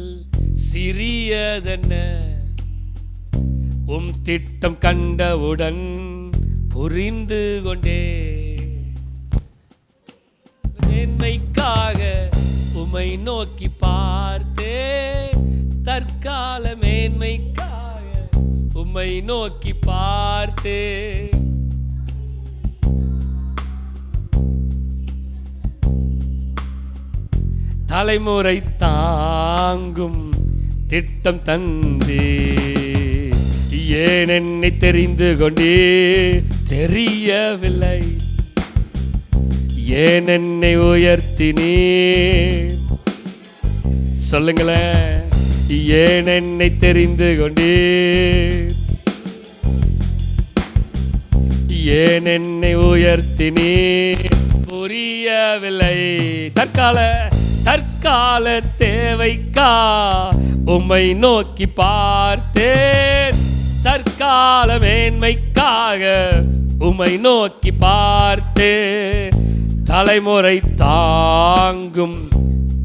சிறியதென்ன, உம் திட்டம் கண்டவுடன் புரிந்து கொண்டே. மேன்மைக்காக உம்மை நோக்கி பார்த்தே, தற்கால மேன்மைக்காக உம்மை நோக்கி பார்த்தே. தலைமுறை தாங்கும் திட்டம் தந்தே, ஏன் என்னை தெரிந்து கொண்டே தெரியவில்லை, ஏன் என்னை உயர்த்தினே. சொல்லுங்களேன், ஏன் என்னை தெரிந்து கொண்டே, ஏன் என்னை உயர்த்தினே புரியவில்லை. தற்கால தேவைக்கா உம்மை நோக்கி பார்த்தேன், தற்கால மேன்மைக்காக உம்மை நோக்கி பார்த்தேன். தலைமுறை தாங்கும்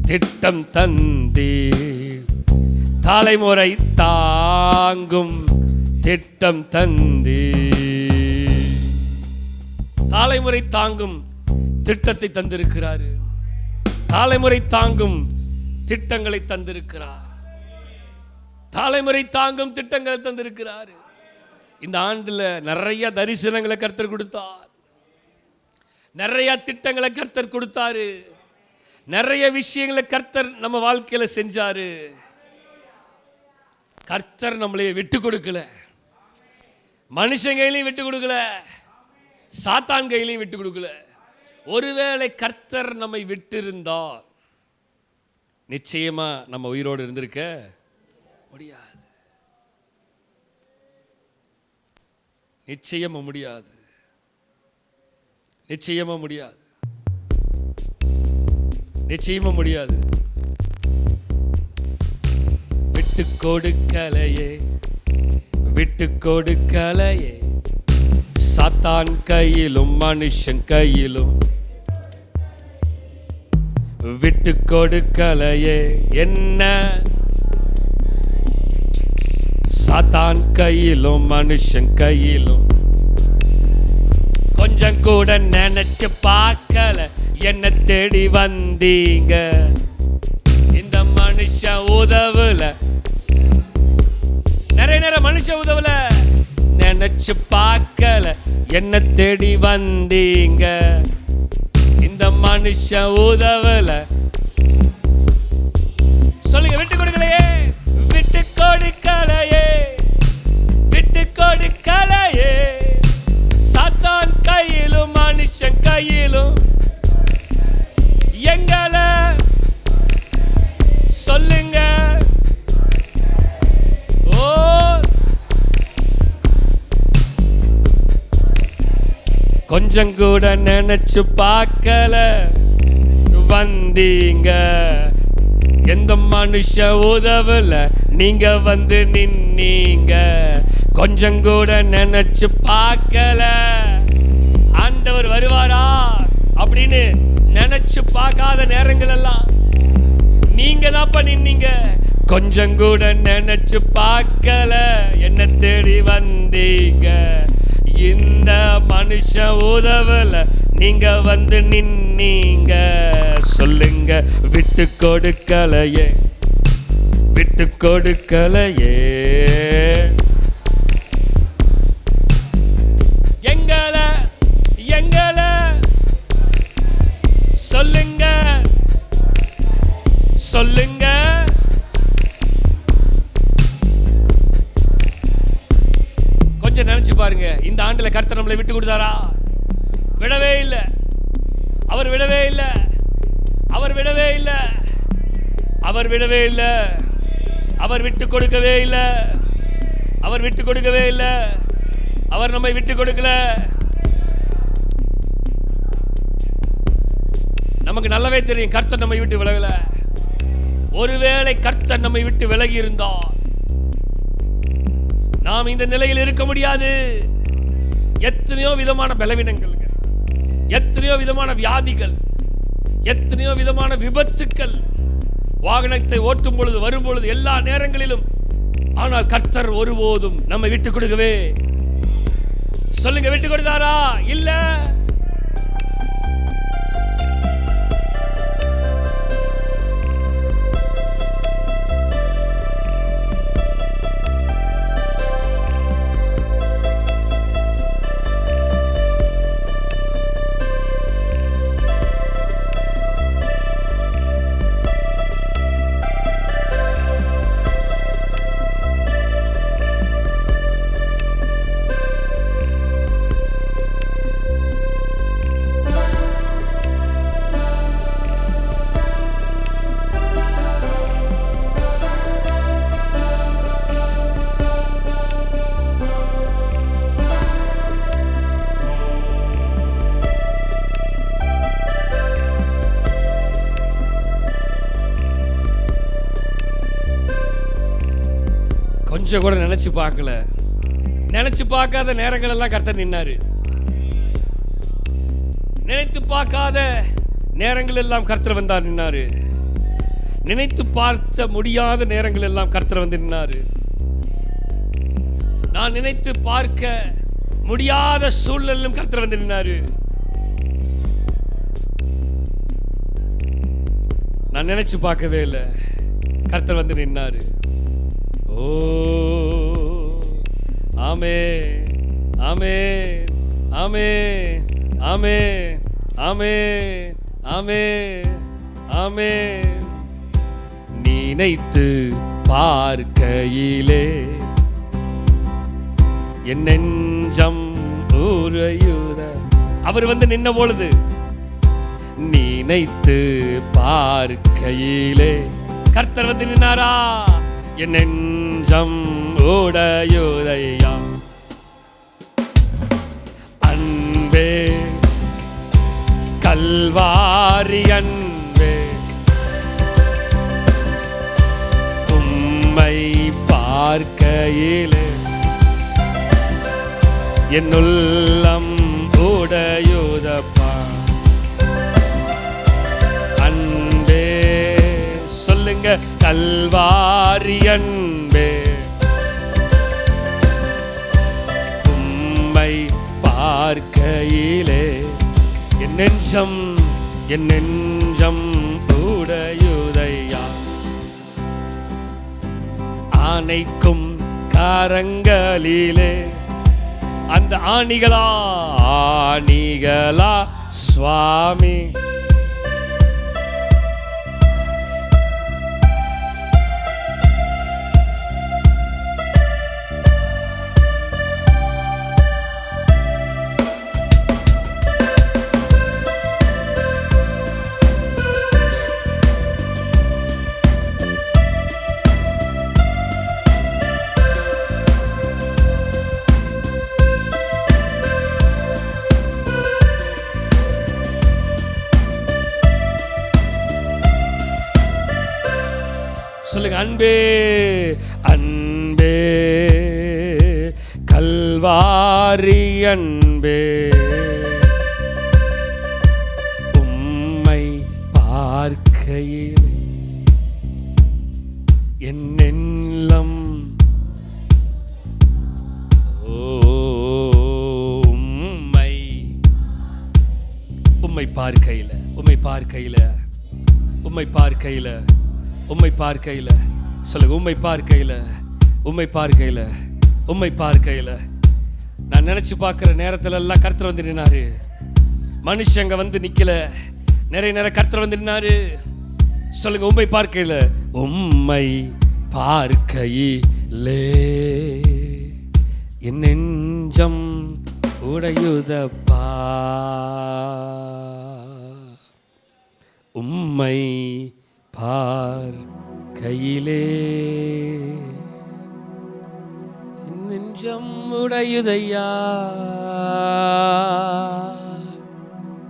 திட்டம் தந்தே, தலைமுறை தாங்கும் திட்டம் தந்தே. தலைமுறை தாங்கும் திட்டத்தை தந்திருக்கிறாரு, தலைமுறை தாங்கும் திட்டங்களை தந்திருக்கிறார், தலைமுறை தாங்கும் திட்டங்களை தந்திருக்கிறார். இந்த ஆண்டுல நிறைய தரிசனங்களை கர்த்தர் கொடுத்தார், நிறைய திட்டங்களை கர்த்தர் கொடுத்தாரு, நிறைய விஷயங்களை கர்த்தர் நம்ம வாழ்க்கையில செஞ்சாரு. கர்த்தர் நம்மளை விட்டு கொடுக்கல, மனுஷன் கையிலையும் விட்டு கொடுக்கல, சாத்தான் கையிலையும் விட்டு கொடுக்கல. ஒருவேளை கர்த்தர் நம்மை விட்டு இருந்தால் நிச்சயமா நம்ம உயிரோடு இருந்திருக்க முடியாது, நிச்சயமா முடியாது, நிச்சயமா முடியாது, நிச்சயமா முடியாது. விட்டு கொடுக்கலையே, விட்டு கொடுக்கலையே, சாத்தான் கையிலும் மனுஷன் கையிலும் விட்டு கொடுக்கலையே. என்ன சாத்தான் கையிலும் மனுஷன் கையிலும் கொஞ்சம் கூட நினைச்சு பார்க்கல, என்ன தேடி வந்தீங்க. இந்த மனுஷன் உதவுல, நிறைய நேரம் மனுஷன் உதவுல, நினைச்சு பார்க்கல, என்ன தேடி வந்தீங்க. இந்த மனுஷன் உதவல. சொல்லுங்க, விட்டு கொடுக்கலையே, விட்டு கொடுக்கலையே, விட்டு கொடுக்கலையே. சாத்தான் கையிலும் மனுஷன் கையிலும் எங்களை சொல்லுங்க. ஓ, கொஞ்சம் கூட நினைச்சு பார்க்கல வந்தீங்க. எந்த மனுஷன் உதவல, நீங்க வந்து நின்னீங்க. கொஞ்சம் கூட நினைச்சு பார்க்கல ஆண்டவர் வருவாரா அப்படின்னு நினைச்சு பார்க்காத நேரங்கள் எல்லாம் நீங்க தான் நின்னீங்க. கொஞ்சம் கூட நினைச்சு பார்க்கல, என்ன தேடி வந்தீங்க. இந்த மனுஷன் உதவல, நீங்க வந்து நின்னீங்க. சொல்லுங்க, விட்டு கொடுக்கலையே, விட்டு கொடுக்கலையே. எங்களை எங்களை சொல்லுங்க சொல்லுங்க. கொஞ்சம் நினைச்சு பாருங்க, இந்த ஆண்டுல கர்த்தர் நம்மளை விட்டு கொடுத்தாரா? விடவே இல்லை. அவர் விடவே இல்லை. அவர் விடவே இல்லை. அவர் விடவே இல்லை. அவர் விட்டு கொடுக்கவே இல்லை. அவர் விட்டு கொடுக்கவே இல்லை. அவர் நம்மை விட்டு கொடுக்கல. நமக்கு நல்லாவே தெரியும் கர்த்தர் நம்மை விட்டு விலகல. ஒருவேளை கர்த்தர் நம்மை விட்டு விலகி இருந்தால் நாம் இந்த நிலையில் இருக்க முடியாது. எத்தனையோ விதமான பலவீனங்கள், எத்தனையோ விதமான வியாதிகள், எத்தனையோ விதமான விபத்துக்கள் வாகனத்தை ஓட்டும் பொழுது வரும் பொழுது எல்லா நேரங்களிலும். ஆனால் கர்த்தர் ஒருபோதும் நம்மை விட்டு கொடுக்கவே. சொல்லுங்க, விட்டு கொடுத்தாரா? இல்ல. கொஞ்சம் கூட நினைச்சு பார்க்கல. நினைச்சு பார்க்காத நேரங்கள் எல்லாம் கர்த்தர் நின்னாரு. நினைத்து பார்க்காத நேரங்கள் எல்லாம் கர்த்தர் வந்தார், நின்னாரு. நினைத்து பார்க்க முடியாத நேரங்கள் எல்லாம் கர்த்தர் வந்து நின்னாரு. நான் நினைத்து பார்க்க முடியாத சூழ்நிலையிலும் கர்த்தர் வந்து நின்னாரு. நான் நினைச்சு பார்க்கவே இல்லை, கர்த்தர் வந்து நின்னாரு. ஓ ஆமே ஆமே ஆமே ஆமே ஆமே ஆமே ஆமே. நினைத்து பார்க்கையிலே என் நெஞ்சம் உறையுத. அவர் வந்து நின்ன பொழுது நினைத்து பார்க்கையிலே கர்த்தர் வந்து நின்னாரா? என் நெஞ்சம் உடையுதையா. அன்பே கல்வாரி அன்பே, உம்மை பார்க்கையிலே என் உள்ளம் உடையுதப்பா. அன்பே சொல்லுங்க, கல்வாரி அன்பே, உம்மை பார்க்கையிலே என் நெஞ்சம் உடையுதையா. ஆணைக்கும் கரங்களிலே அந்த ஆணிகளா சுவாமி. சொல்லுங்க, அன்பே அன்பே கல்வாரி அன்பே, உம்மை பார்க்கையிலே என் நெஞ்சம் உம்மை பார்க்கையில சொல்லுங்க. உம்மை பார்க்கையில நான் நினைச்சு பார்க்கிற நேரத்துல எல்லாம் கர்த்தர் வந்து நின்னாரு. மனுஷங்க வந்து நிக்கல, நிறைய நேரம் கர்த்தர் வந்து நின்னாரு. சொல்லுங்க, உம்மை பார்க்கையில என் நெஞ்சம் உடையுதப்பா. உம்மை பார்க்கையிலே என் நெஞ்சம் உடையுதையா.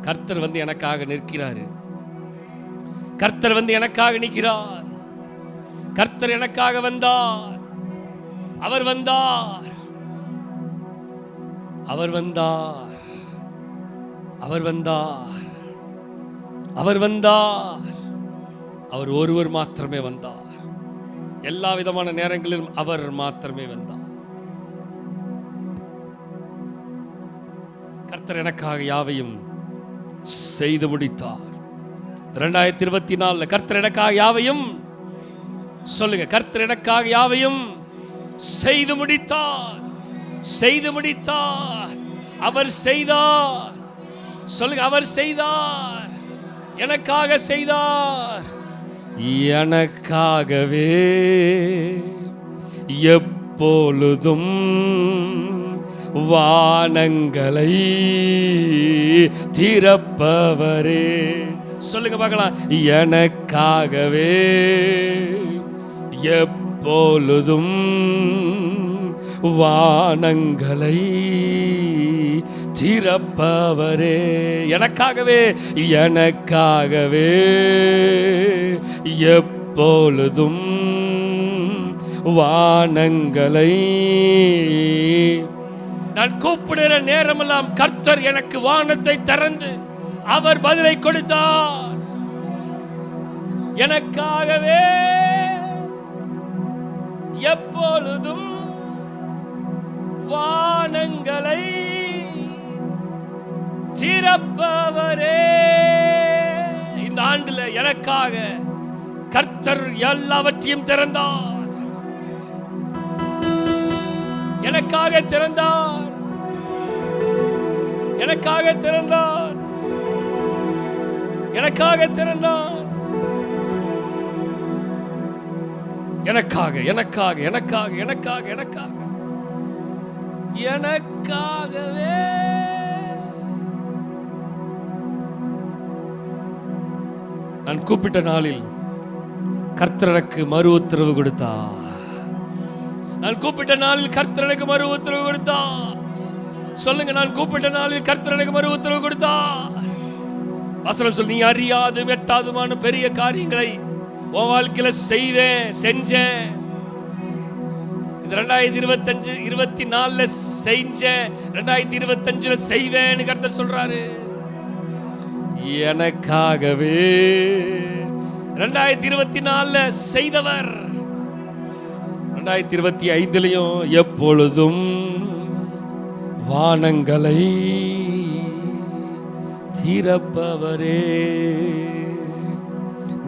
கர்த்தர் வந்து எனக்காக நிற்கிறாரு. கர்த்தர் வந்து எனக்காக நிற்கிறார். கர்த்தர் எனக்காக வந்தார். அவர் வந்தார். அவர் வந்தார். அவர் வந்தார். அவர் வந்தார். அவர் ஒருவர் மாத்திரமே வந்தார். எல்லா விதமான நேரங்களிலும் அவர் மாத்திரமே வந்தார். கர்த்தர் எனக்காக யாவையும் செய்து முடித்தார். 2024 கர்த்தர் எனக்காக யாவையும் சொல்லுங்க. கர்த்தர் எனக்காக யாவையும் செய்து முடித்தார். செய்து முடித்தார். அவர் செய்தார். சொல்லுங்க, அவர் செய்தார். எனக்காக செய்தார். எனக்காகவே எப்பொழுதும் வானங்களை திறப்பவரே. சொல்லுங்க பார்க்கலாம். எனக்காகவே எப்பொழுதும் வானங்களை திறப்பவரே. எனக்காகவே எப்பொழுதும் வானங்களை நான் கூப்பிடுற நேரமெல்லாம் கர்த்தர் எனக்கு வானத்தை திறந்து அவர் பதிலை கொடுத்தார். எனக்காகவே எப்பொழுதும் வானங்களை திறப்பவரே. இந்த ஆண்டுல எனக்காக கர்த்தர் எல்லாவற்றையும் திறந்தார். எனக்காக திறந்தார். எனக்காக திறந்தார். எனக்காக திறந்தார். எனக்காக எனக்காக எனக்காக எனக்காக எனக்காக எனக்காகவே நான் கூப்பிட்ட நாளில் கர்த்தர் எனக்கு மறு உத்தரவு கொடுத்தார். நான் கூப்பிட்ட நாளில் கர்த்தர் எனக்கு மறு உத்தரவு கொடுத்தார். சொல்லுங்க, நான் கூப்பிட்ட நாளில் கர்த்தர் எனக்கு மறு உத்தரவு கொடுத்தார். வசனம் சொல்லி, நீ அறியாதும் எட்டாதுமான பெரிய காரியங்களை உன் வாழ்க்கையில செய்வேன், செஞ்சேன். இந்த 2024 செஞ்சேன், 2025 செய்வேன்னு கர்த்தர் சொல்றாரு. எனக்காகவே 2024 செய்தவர் 2025 எப்பொழுதும் வானங்களை திறப்பவரே.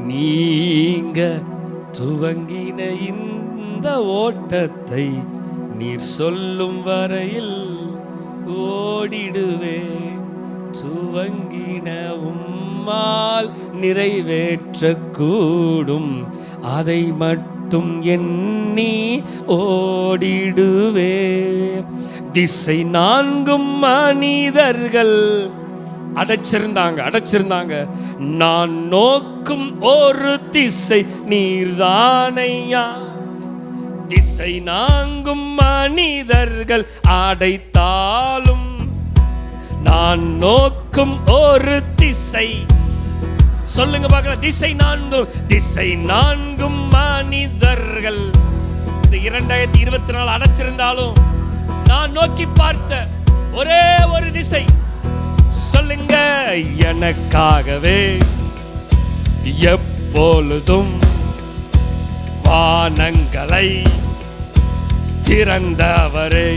நீங்க துவங்கின இந்த ஓட்டத்தை நீர் சொல்லும் வரையில் ஓடிடுவே. துவங்கின உம்மால் நிறைவேற்றக்கூடும், அதை மட்டும் எண்ணி ஓடிடுவே. திசை நான்கும் மனிதர்கள் அடைச்சிருந்தாங்க. நான் நோக்கும் ஒரு திசை நீர்தானையா. திசை நான்கும் மனிதர்கள் அடைத்தாலும் நான் நோக்கும் ஒரு திசை. சொல்லுங்க பார்க்கலாம். திசை நான்கும் மனிதர்கள் 2024 அடைச்சிருந்தாலும் நான் நோக்கி பார்த்த ஒரே ஒரு திசை. சொல்லுங்க, எனக்காகவே எப்பொழுதும் வானங்களை திறந்தவரே,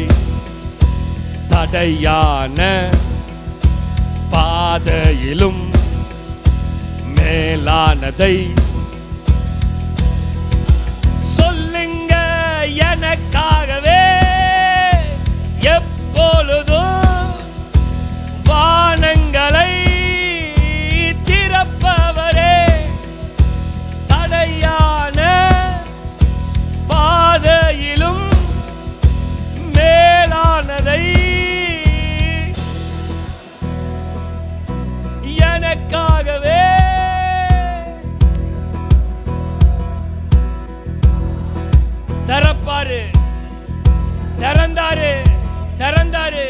தடையான பாதையிலும் மேலானதை சொல்லுங்க எனக்காகவே. எப்பொழுதும் வானங்களை திறப்பவரே, தடையான பாதையிலும் மேலானதை எனக்காகவே. திறப்பாரு, திறந்தாரு, திறந்தாரு.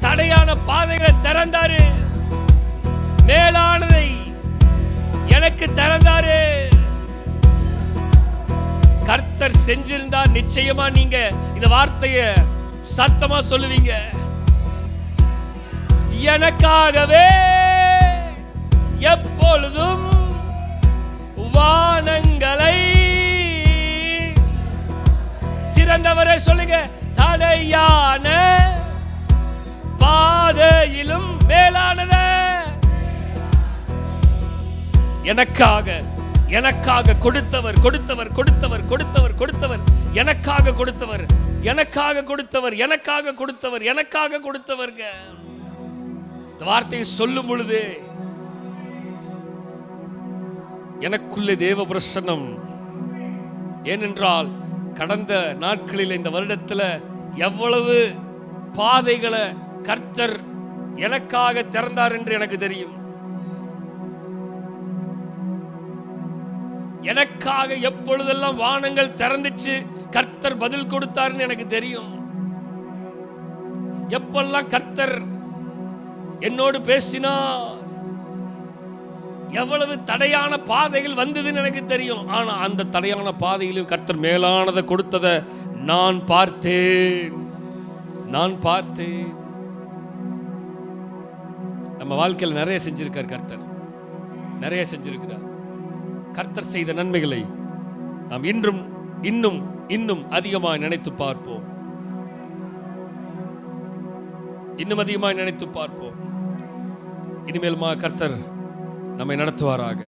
தடையான பாதைகளை திறந்தாரு, மேலானதை எனக்கு திறந்தாரு. கர்த்தர் செஞ்சிருந்தா நிச்சயமா நீங்க இந்த வார்த்தையை சத்தமா சொல்லுவீங்க. எனக்காகவே எப்பொழுதும் வானங்களை திறந்தவரை சொல்லுங்க. தடையான பாதையிலும் மேலானத எனக்காக, எனக்காக கொடுத்தவர், கொடுத்தவர், கொடுத்தவர், கொடுத்தவர், கொடுத்தவர், எனக்காக கொடுத்தவர், எனக்காக கொடுத்தவர், எனக்காக கொடுத்தவர், எனக்காக கொடுத்தவர்க. இந்த வார்த்தையை சொல்லும் பொழுது எனக்குள்ளே தேவ பிரசன்னம். ஏனென்றால் கடந்த நாட்களில் இந்த வருடத்தில் எவ்வளவு பாதைகளை கர்த்தர் எனக்காக திறந்தார் என்று எனக்கு தெரியும். எனக்காக எப்பொழுதெல்லாம் வானங்கள் திறந்துச்சு கர்த்தர் பதில் கொடுத்தார்னு எனக்கு தெரியும். எப்பெல்லாம் கர்த்தர் என்னோடு பேசினா, எவ்வளவு தடையான பாதைகள் வந்ததுன்னு எனக்கு தெரியும். ஆனா அந்த தடையான பாதையிலும் கர்த்தர் மேலானதை கொடுத்ததை நான் பார்த்தேன், நான் பார்த்தேன். நம்ம வாழ்க்கையில் நிறைய செஞ்சிருக்கார் கர்த்தர், நிறைய செஞ்சிருக்கிறார். கர்த்தர் செய்த நன்மைகளை நாம் இன்றும் இன்னும் இன்னும் அதிகமாக நினைத்து பார்ப்போம், இன்னும் அதிகமாக நினைத்து பார்ப்போம். இனிமேல் கர்த்தர் நம்மை நடத்துவாராக.